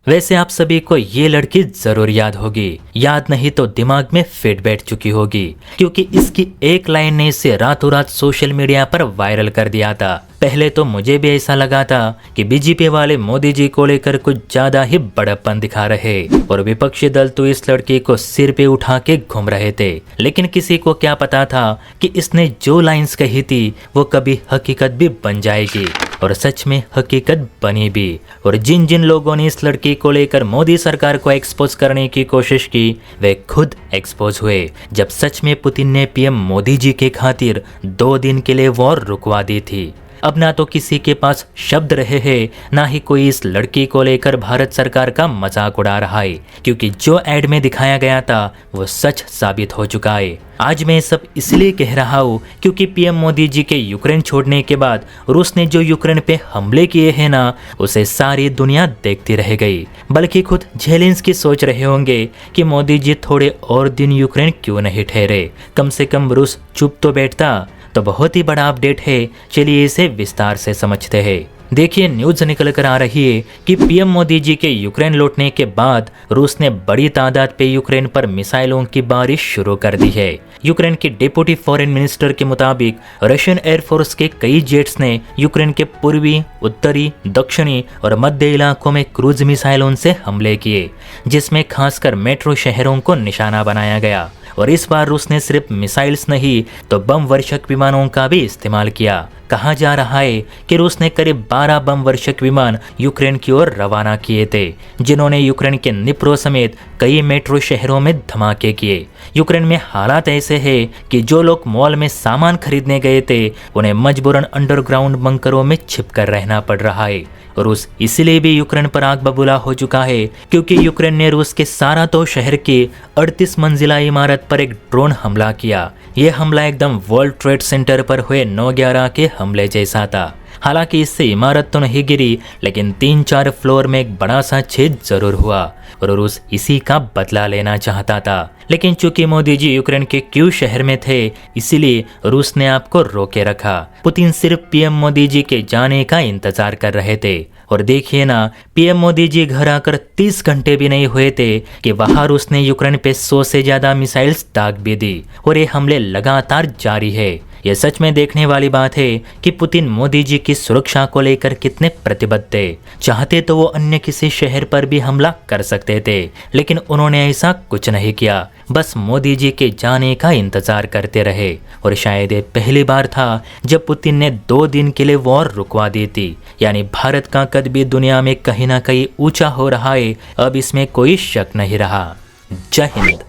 वैसे आप सभी को ये लड़की जरूर याद होगी, याद नहीं तो दिमाग में फिट बैठ चुकी होगी, क्योंकि इसकी एक लाइन ने इसे रातों रात सोशल मीडिया पर वायरल कर दिया था। पहले तो मुझे भी ऐसा लगा था कि बीजेपी वाले मोदी जी को लेकर कुछ ज्यादा ही बड़प्पन दिखा रहे और विपक्षी दल तो इस लड़की को सिर पे उठा के घूम रहे थे। लेकिन किसी को क्या पता था कि इसने जो लाइंस कही थी वो कभी हकीकत भी बन जाएगी, और सच में हकीकत बनी भी। और जिन जिन लोगों ने इस लड़की को लेकर मोदी सरकार को एक्सपोज करने की कोशिश की वे खुद एक्सपोज हुए, जब सच में पुतिन ने पीएम मोदी जी के खातिर 2 दिन के लिए वॉर रुकवा दी थी। अब ना तो किसी के पास शब्द रहे हैं, ना ही कोई इस लड़की को लेकर भारत सरकार का मजाक उड़ा रहा है, क्योंकि जो एड में दिखाया गया था वो सच साबित हो चुका है। आज मैं सब इसलिए कह रहा हूँ क्योंकि पीएम मोदी जी के यूक्रेन छोड़ने के बाद रूस ने जो यूक्रेन पे हमले किए हैं ना, उसे सारी दुनिया देखती रह गई। बल्कि खुद जेलेंस्की सोच रहे होंगे कि मोदी जी थोड़े और दिन यूक्रेन क्यों नहीं ठहरे, कम से कम रूस चुप तो बैठता। तो बहुत ही बड़ा अपडेट है, चलिए इसे विस्तार से समझते हैं। देखिए, न्यूज निकल कर आ रही है कि पीएम मोदी जी के यूक्रेन लौटने के बाद रूस ने बड़ी तादाद पे यूक्रेन पर मिसाइलों की बारिश शुरू कर दी है। यूक्रेन के डिप्टी फॉरेन मिनिस्टर के मुताबिक रशियन एयरफोर्स के कई जेट्स ने यूक्रेन के पूर्वी, उत्तरी, दक्षिणी और मध्य इलाकों में क्रूज मिसाइलों से हमले किए, जिसमें खासकर मेट्रो शहरों को निशाना बनाया गया। और इस बार रूस ने सिर्फ मिसाइल्स नहीं तो बम वर्षक विमानों का भी इस्तेमाल किया। कहा जा रहा है कि रूस ने करीब 12 बम वर्षक विमान यूक्रेन की ओर रवाना किए थे, जिन्होंने यूक्रेन के निप्रो समेत कई मेट्रो शहरों में धमाके किए। यूक्रेन में हालात ऐसे हैं कि जो लोग मॉल में सामान खरीदने गए थे उन्हें मजबूरन अंडरग्राउंड बंकरों में छिपकर रहना पड़ रहा है। रूस इसलिए भी यूक्रेन पर आग बबूला हो चुका है क्योंकि यूक्रेन ने रूस के सारातोव शहर की 38 मंजिला इमारत पर एक ड्रोन हमला किया। यह हमला एकदम वर्ल्ड ट्रेड सेंटर पर हुए 9/11 के हमले जैसा था। हालांकि इससे इमारत तो नहीं गिरी, लेकिन 3-4 फ्लोर में एक बड़ा सा छेद जरूर हुआ और रूस इसी का बदला लेना चाहता था। लेकिन चूंकि मोदी जी यूक्रेन के क्यू शहर में थे, इसीलिए रूस ने आपको रोके रखा। पुतिन सिर्फ पीएम मोदी जी के जाने का इंतजार कर रहे थे। और देखिए ना, पीएम मोदी जी घर आकर 30 घंटे भी नहीं हुए थे कि वहां रूस ने यूक्रेन पे 100 से ज्यादा मिसाइल्स दाग भी दी और ये हमले लगातार जारी है। यह सच में देखने वाली बात है कि पुतिन मोदी जी की सुरक्षा को लेकर कितने प्रतिबद्ध थे। चाहते तो वो अन्य किसी शहर पर भी हमला कर सकते थे, लेकिन उन्होंने ऐसा कुछ नहीं किया, बस मोदी जी के जाने का इंतजार करते रहे। और शायद ये पहली बार था जब पुतिन ने 2 दिन के लिए वॉर रुकवा दी थी। यानी भारत का कद भी दुनिया में कहीं ना कहीं ऊंचा हो रहा है, अब इसमें कोई शक नहीं रहा। जय हिंद।